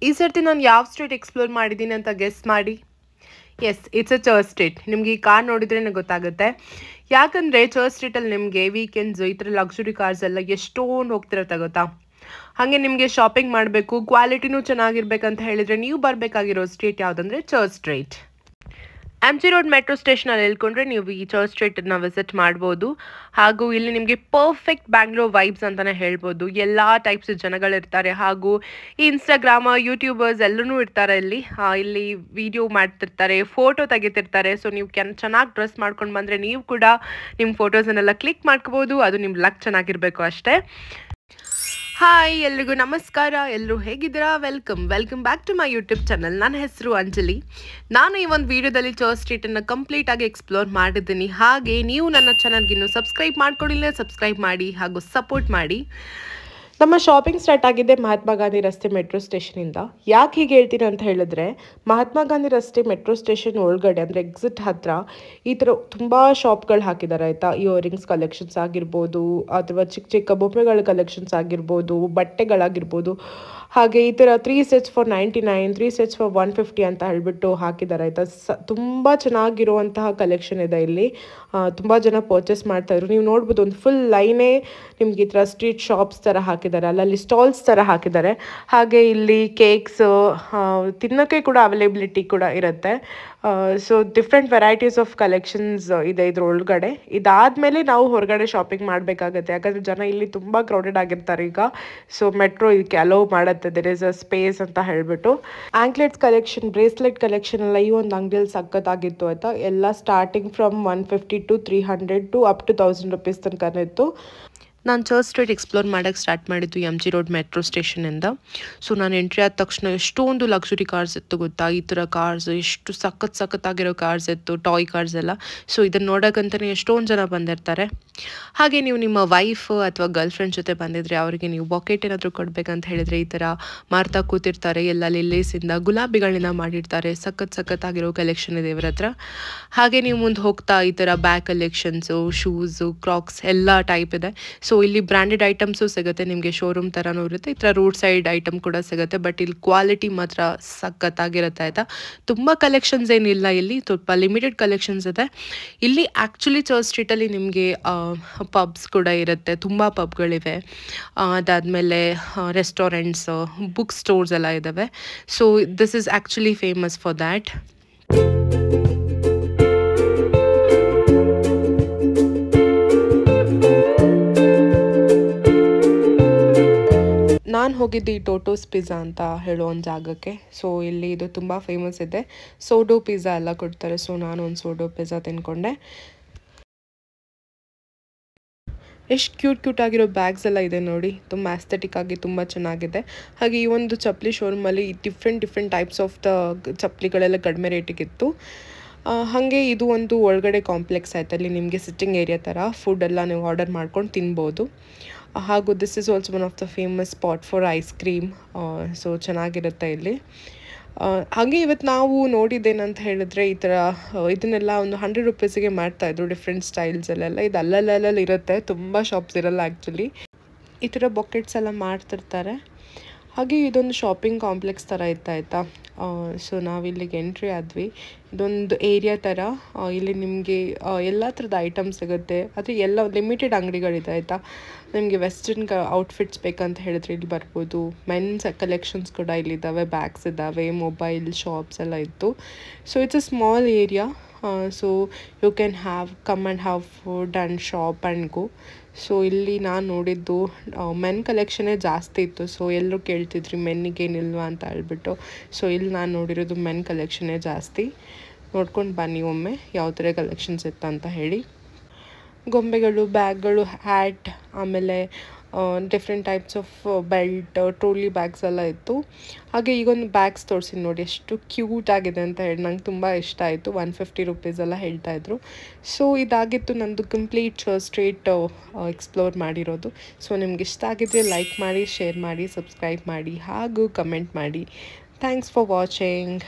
ಈ ಸರ್ತಿ ನಾನು ಯಾವ ಸ್ಟ್ರೀಟ್ ಎಕ್ಸ್ಪ್ಲೋರ್ ಮಾಡಿದ್ದೀನಿ ಅಂತ ಗೆಸ್ ಮಾಡಿ. Yes, it's a Church Street. ನಿಮ್ಗೆ ಈ ಕಾರ್ ನೋಡಿದ್ರೇ ಗೊತ್ತಾಗುತ್ತೆ. ಯಾಕಂದರೆ ಚರ್ಚ್ ಸ್ಟ್ರೀಟಲ್ಲಿ ನಿಮಗೆ ವೀಕೆಂಡ್ಸು ಈ ಥರ ಲಕ್ಸುರಿ ಕಾರ್ಸ್ ಎಲ್ಲ ಎಷ್ಟೊಂದು ಹೋಗ್ತಿರತ್ತೆ ಗೊತ್ತಾ. ಹಾಗೆ ನಿಮಗೆ ಶಾಪಿಂಗ್ ಮಾಡಬೇಕು, ಕ್ವಾಲಿಟಿನೂ ಚೆನ್ನಾಗಿರ್ಬೇಕಂತ ಹೇಳಿದರೆ ನೀವು ಬರಬೇಕಾಗಿರೋ ಸ್ಟ್ರೀಟ್ ಯಾವುದಂದರೆ church street. MG road metro ಸ್ಟೇಷನಲ್ಲಿ ಇಳ್ಕೊಂಡ್ರೆ ನೀವು ಈ ಚರ್ಚ್ ಸ್ಟ್ರೀಟನ್ನು ವಿಸಿಟ್ ಮಾಡ್ಬೋದು. ಹಾಗೂ ಇಲ್ಲಿ ನಿಮಗೆ ಪರ್ಫೆಕ್ಟ್ ಬ್ಯಾಂಗ್ಳೂರ್ ವೈಬ್ಸ್ ಅಂತಲೇ ಹೇಳ್ಬೋದು. ಎಲ್ಲ ಟೈಪ್ಸ್ ಜನಗಳಿರ್ತಾರೆ, ಹಾಗೂ ಈ ಇನ್ಸ್ಟಾಗ್ರಾಮ ಯೂಟ್ಯೂಬರ್ಸ್ ಎಲ್ಲರೂ ಇರ್ತಾರೆ ಇಲ್ಲಿ ವಿಡಿಯೋ ಮಾಡ್ತಿರ್ತಾರೆ, ಫೋಟೋ ತೆಗಿತಿರ್ತಾರೆ. ಸೊ ನೀವು ಚೆನ್ನಾಗಿ ಡ್ರೆಸ್ ಮಾಡ್ಕೊಂಡು ಬಂದರೆ ನೀವು ಕೂಡ ನಿಮ್ಮ ಫೋಟೋಸನ್ನೆಲ್ಲ ಕ್ಲಿಕ್ ಮಾಡ್ಕೋಬೋದು. ಅದು ನಿಮ್ಮ ಲಕ್ ಚೆನ್ನಾಗಿರಬೇಕು ಅಷ್ಟೇ. ಹಾಯ್, ಎಲ್ರಿಗೂ ನಮಸ್ಕಾರ. ಎಲ್ಲರೂ ಹೇಗಿದ್ದೀರಾ? Welcome back to my YouTube channel. ನನ್ನ ಹೆಸರು ಅಂಜಲಿ. ನಾನು ಈ ಒಂದು ವಿಡಿಯೋದಲ್ಲಿ ಚರ್ಚ್ ಸ್ಟ್ರೀಟನ್ನು ಕಂಪ್ಲೀಟಾಗಿ ಎಕ್ಸ್ಪ್ಲೋರ್ ಮಾಡಿದ್ದೀನಿ. ಹಾಗೆ ನೀವು ನನ್ನ ಚಾನಲ್ಗೆ ಇನ್ನೂ ಸಬ್ಸ್ಕ್ರೈಬ್ ಮಾಡ್ಕೊಂಡಿಲ್ಲ, ಸಬ್ಸ್ಕ್ರೈಬ್ ಮಾಡಿ ಹಾಗೂ ಸಪೋರ್ಟ್ ಮಾಡಿ. ನಮ್ಮ ಶಾಪಿಂಗ್ ಸ್ಟಾರ್ಟ್ ಆಗಿದೆ ಮಹಾತ್ಮ ಗಾಂಧಿ ರಸ್ತೆ ಮೆಟ್ರೋ ಸ್ಟೇಷನಿಂದ. ಯಾಕೆ ಹೀಗೆ ಹೇಳ್ತೀನಿ ಅಂತ ಹೇಳಿದ್ರೆ, ಮಹಾತ್ಮ ಗಾಂಧಿ ರಸ್ತೆ ಮೆಟ್ರೋ ಸ್ಟೇಷನ್ ಒಳಗಡೆ ಅಂದರೆ ಎಕ್ಸಿಟ್ ಹತ್ತಿರ ಈ ಥರ ತುಂಬ ಶಾಪ್ಗಳು ಹಾಕಿದ್ದಾರೆ ಆಯಿತಾ. ಇಯರಿಂಗ್ಸ್ ಕಲೆಕ್ಷನ್ಸ್ ಆಗಿರ್ಬೋದು, ಅಥವಾ ಚಿಕ್ಕ ಚಿಕ್ಕ ಬೊಮ್ಮೆಗಳ ಕಲೆಕ್ಷನ್ಸ್ ಆಗಿರ್ಬೋದು, ಬಟ್ಟೆಗಳಾಗಿರ್ಬೋದು. ಹಾಗೆ ಈ ಥರ 3 sets for 99, 3 sets for 150 ಅಂತ ಹೇಳಿಬಿಟ್ಟು ಹಾಕಿದ್ದಾರೆ ಆಯಿತಾ. ತುಂಬ ಚೆನ್ನಾಗಿರುವಂತಹ ಕಲೆಕ್ಷನ್ ಇದೆ ಇಲ್ಲಿ. ತುಂಬ ಜನ ಪರ್ಚೇಸ್ ಮಾಡ್ತಾಯಿದ್ರು. ನೀವು ನೋಡ್ಬೋದು, ಒಂದು ಫುಲ್ ಲೈನೇ ನಿಮ್ಗೆ ಈ ಥರ ಸ್ಟ್ರೀಟ್ ಶಾಪ್ಸ್ ಥರ ಹಾಕಿದ್ದಾರೆ, ಅಲ್ಲಲ್ಲಿ ಸ್ಟಾಲ್ಸ್ ಥರ ಹಾಕಿದ್ದಾರೆ. ಹಾಗೆ ಇಲ್ಲಿ ಕೇಕ್ಸ್ ತಿನ್ನೋಕ್ಕೆ ಕೂಡ ಅವೈಲೇಬಿಲಿಟಿ ಕೂಡ ಇರುತ್ತೆ. So different varieties of collections ಇದೆ ಇದ್ರ ಒಳಗಡೆ. ಇದಾದಮೇಲೆ ನಾವು ಹೊರಗಡೆ ಶಾಪಿಂಗ್ ಮಾಡಬೇಕಾಗತ್ತೆ, ಯಾಕಂದರೆ ಜನ ಇಲ್ಲಿ ತುಂಬ ಕ್ರೌಡೆಡ್ ಆಗಿರ್ತಾರೆ ಈಗ. ಸೊ ಮೆಟ್ರೋ ಇದಕ್ಕೆ ಅಲೋ ಮಾಡುತ್ತೆ, ದೇರ್ ಇಸ್ ಅ ಸ್ಪೇಸ್ ಅಂತ ಹೇಳಿಬಿಟ್ಟು. ಆ್ಯಂಕ್ಲೆಟ್ಸ್ ಕಲೆಕ್ಷನ್, ಬ್ರೇಸ್ಲೆಟ್ ಕಲೆಕ್ಷನ್ ಎಲ್ಲ ಈ ಒಂದು ಅಂಗಡಿಯಲ್ಲಿ ಸಖತ್ತಾಗಿತ್ತು ಆಯಿತಾ. ಎಲ್ಲ starting from 150 to 300 to up to 1000 rupees ತನಕ ಇತ್ತು. ನಾನು ಚರ್ಚ್ ಸ್ಟ್ರೀಟ್ ಎಕ್ಸ್ಪ್ಲೋರ್ ಮಾಡೋಕ್ಕೆ ಸ್ಟಾರ್ಟ್ ಮಾಡಿದ್ದು MG ರೋಡ್ ಮೆಟ್ರೋ ಸ್ಟೇಷನಿಂದ. ಸೊ ನಾನು ಎಂಟ್ರಿ ಆದ ತಕ್ಷಣ ಎಷ್ಟೊಂದು ಲಕ್ಸುರಿ ಕಾರ್ಸ್ ಇತ್ತು ಗೊತ್ತಾ. ಈ ಥರ ಕಾರ್ಸ್ ಎಷ್ಟು ಸಖತ್ತಾಗಿರೋ ಕಾರ್ಸ್ ಇತ್ತು, ಟಾಯ್ ಕಾರ್ಸ್ ಎಲ್ಲ. ಸೊ ಇದನ್ನು ನೋಡೋಕ್ಕಂತಲೇ ಎಷ್ಟೊಂದು ಜನ ಬಂದಿರ್ತಾರೆ. ಹಾಗೆ ನೀವು ನಿಮ್ಮ ವೈಫ್ ಅಥವಾ ಗರ್ಲ್ ಫ್ರೆಂಡ್ ಜೊತೆ ಬಂದಿದ್ರೆ ಅವರಿಗೆ ನೀವು ಬಾಕೆಟ್ ಏನಾದರೂ ಕೊಡಬೇಕಂತ ಹೇಳಿದರೆ ಈ ಥರ ಮಾರ್ತಾ ಕೂತಿರ್ತಾರೆ. ಎಲ್ಲ ಲಿಲ್ಲೀಸಿಂದ ಗುಲಾಬಿಗಳಿಂದ ಮಾಡಿರ್ತಾರೆ. ಸಖತ್ತಾಗಿರೋ ಕಲೆಕ್ಷನ್ ಇದೆ ಇವ್ರ ಹತ್ರ. ಹಾಗೆ ನೀವು ಮುಂದೆ ಹೋಗ್ತಾ ಈ ಥರ ಬ್ಯಾಗ್ ಕಲೆಕ್ಷನ್ಸು, ಶೂಸು, ಕ್ರಾಕ್ಸ್ ಎಲ್ಲ ಟೈಪ್ ಇದೆ. ಸೊ ಇಲ್ಲಿ ಬ್ರ್ಯಾಂಡೆಡ್ ಐಟಮ್ಸು ಸಿಗುತ್ತೆ ನಿಮಗೆ, ಶೋರೂಮ್ ಥರನೂ ಇರುತ್ತೆ. ಈ ಥರ ರೋಡ್ ಸೈಡ್ ಐಟಮ್ ಕೂಡ ಸಿಗುತ್ತೆ. ಬಟ್ ಇಲ್ಲಿ ಕ್ವಾಲಿಟಿ ಮಾತ್ರ ಸಖತ್ತಾಗಿರುತ್ತೆ ಆಯಿತಾ. ತುಂಬ ಕಲೆಕ್ಷನ್ಸ್ ಏನಿಲ್ಲ ಇಲ್ಲಿ, ಸ್ವಲ್ಪ ಲಿಮಿಟೆಡ್ ಕಲೆಕ್ಷನ್ಸ್ ಇದೆ ಇಲ್ಲಿ. ಆ್ಯಕ್ಚುಲಿ ಚರ್ಚ್ ಸ್ಟ್ರೀಟಲ್ಲಿ ನಿಮಗೆ ಪಬ್ಸ್ ಕೂಡ ಇರುತ್ತೆ, ತುಂಬ ಪಬ್ಗಳಿವೆ. ಅದಾದಮೇಲೆ ರೆಸ್ಟೋರೆಂಟ್ಸ್, ಬುಕ್ ಸ್ಟೋರ್ಸ್ ಎಲ್ಲ ಇದ್ದಾವೆ. So this is actually famous for that. ನಾನು ಹೋಗಿದ್ದು ಈ ಟೋಟೋಸ್ ಪಿಜ್ಜಾ ಅಂತ ಹೇಳೋ ಒಂದು ಜಾಗಕ್ಕೆ. ಸೊ ಇಲ್ಲಿ ಇದು ತುಂಬ ಫೇಮಸ್ ಇದೆ. ಸೋಡೋ ಪಿಜ್ಜಾ ಎಲ್ಲ ಕೊಡ್ತಾರೆ. ಸೊ ನಾನು ಒಂದು ಸೋಡೋ ಪಿಜ್ಜಾ ತಿನ್ಕೊಂಡೆ. ಎಷ್ಟು ಕ್ಯೂಟ್ ಆಗಿರೋ ಬ್ಯಾಗ್ಸ್ ಎಲ್ಲ ಇದೆ ನೋಡಿ, ತುಂಬ ಆಸ್ಥೆಟಿಕ್ ಆಗಿ ತುಂಬ ಚೆನ್ನಾಗಿದೆ. ಹಾಗೆ ಈ ಒಂದು ಚಪ್ಪಲಿ ಶೋರೂಮಲ್ಲಿ ಡಿಫ್ರೆಂಟ್ ಟೈಪ್ಸ್ ಆಫ್ ದ ಚಪ್ಪಲಿಗಳೆಲ್ಲ ಕಡಿಮೆ ರೇಟಿಗಿತ್ತು. ಹಾಗೆ ಇದು ಒಂದು ಒಳಗಡೆ ಕಾಂಪ್ಲೆಕ್ಸ್ ಆಯ್ತು. ಅಲ್ಲಿ ನಿಮಗೆ ಸಿಟ್ಟಿಂಗ್ ಏರಿಯಾ ಥರ ಫುಡ್ ಎಲ್ಲ ನೀವು ಆರ್ಡರ್ ಮಾಡ್ಕೊಂಡು ತಿನ್ಬೋದು. ಹಾಗೂ this is also one of the famous spot for ice cream. So ಚೆನ್ನಾಗಿರುತ್ತೆ ಇಲ್ಲಿ. ಹಾಗೆ ಇವತ್ತು ನಾವು ನೋಡಿದ್ದೇನಂತ ಹೇಳಿದ್ರೆ, ಈ ಥರ ಇದನ್ನೆಲ್ಲ ಒಂದು 100 rupeesಗೆ ಮಾಡ್ತಾಯಿದ್ರು ಡಿಫ್ರೆಂಟ್ ಸ್ಟೈಲ್ಸಲ್ಲೆಲ್ಲ. ಇದು ಅಲ್ಲಲ್ಲಿ ಇರುತ್ತೆ, ತುಂಬ ಶಾಪ್ಸ್ ಇರಲ್ಲ ಆ್ಯಕ್ಚುಲಿ. ಈ ಥರ ಬೊಕೆಟ್ಸ್ ಎಲ್ಲ ಮಾಡ್ತಿರ್ತಾರೆ. ಹಾಗೆ ಇದೊಂದು ಶಾಪಿಂಗ್ ಕಾಂಪ್ಲೆಕ್ಸ್ ಥರ ಇತ್ತಾಯ್ತಾ. ಸೊ ನಾವಿಲ್ಲಿಗೆ ಎಂಟ್ರಿ ಆದ್ವಿ. ಇದೊಂದು ಏರಿಯಾ ಥರ. ಇಲ್ಲಿ ನಿಮಗೆ ಎಲ್ಲ ಥರದ ಐಟಮ್ಸ್ ಸಿಗುತ್ತೆ. ಆದರೆ ಎಲ್ಲ ಲಿಮಿಟೆಡ್ ಅಂಗಡಿಗಳಿದೆ ಆಯಿತಾ. ನಿಮಗೆ ವೆಸ್ಟರ್ನ್ ಔಟ್ಫಿಟ್ಸ್ ಬೇಕಂತ ಹೇಳಿದ್ರೆ ಇಲ್ಲಿ ಬರ್ಬೋದು. ಮೆನ್ಸ್ ಕಲೆಕ್ಷನ್ಸ್ ಕೂಡ ಇಲ್ಲಿದ್ದಾವೆ, ಬ್ಯಾಗ್ಸ್ ಇದ್ದಾವೆ, ಮೊಬೈಲ್ ಶಾಪ್ಸ್ ಎಲ್ಲ ಇತ್ತು. So it's a small area. So you can come and have food and shop and go. So ಇಲ್ಲಿ ನಾನು ನೋಡಿದ್ದು ಮೆನ್ ಕಲೆಕ್ಷನ್ನೇ ಜಾಸ್ತಿ ಇತ್ತು. ಸೊ ಎಲ್ಲರೂ ಕೇಳ್ತಿದ್ರಿ ಮೆನ್ನಿಗೇನಿಲ್ವಾ ಅಂತ ಹೇಳ್ಬಿಟ್ಟು. ಸೊ ಇಲ್ಲಿ ನಾನು ನೋಡಿರೋದು ಮೆನ್ ಕಲೆಕ್ಷನ್ನೇ ಜಾಸ್ತಿ. ನೋಡ್ಕೊಂಡು ಬನ್ನಿ ಒಮ್ಮೆ ಯಾವ ಥರ ಕಲೆಕ್ಷನ್ಸ್ ಇತ್ತು ಅಂತ ಹೇಳಿ. ಗೊಂಬೆಗಳು, ಬ್ಯಾಗ್ಗಳು, ಹ್ಯಾಟ್, ಆಮೇಲೆ different types of belt, trolley bags ಎಲ್ಲ ಇತ್ತು. ಹಾಗೆ ಈಗೊಂದು ಬ್ಯಾಗ್ಸ್ ತೋರಿಸಿ ನೋಡಿ, ಎಷ್ಟು ಕ್ಯೂಟ್ ಆಗಿದೆ ಅಂತ ಹೇಳಿ ನಂಗೆ ತುಂಬ ಇಷ್ಟ ಆಯಿತು. 150 rupees ಎಲ್ಲ ಹೇಳ್ತಾಯಿದ್ರು. ಸೊ ಇದಾಗಿತ್ತು ನಂದು ಕಂಪ್ಲೀಟ್ ಚರ್ಚ್ ಸ್ಟ್ರೀಟ್ ಎಕ್ಸ್ಪ್ಲೋರ್ ಮಾಡಿರೋದು. ಸೊ ನಿಮ್ಗೆ ಇಷ್ಟ ಆಗಿದ್ರೆ ಲೈಕ್ ಮಾಡಿ, ಶೇರ್ ಮಾಡಿ, ಸಬ್ಸ್ಕ್ರೈಬ್ ಮಾಡಿ ಹಾಗೂ ಕಮೆಂಟ್ ಮಾಡಿ. Thanks for watching.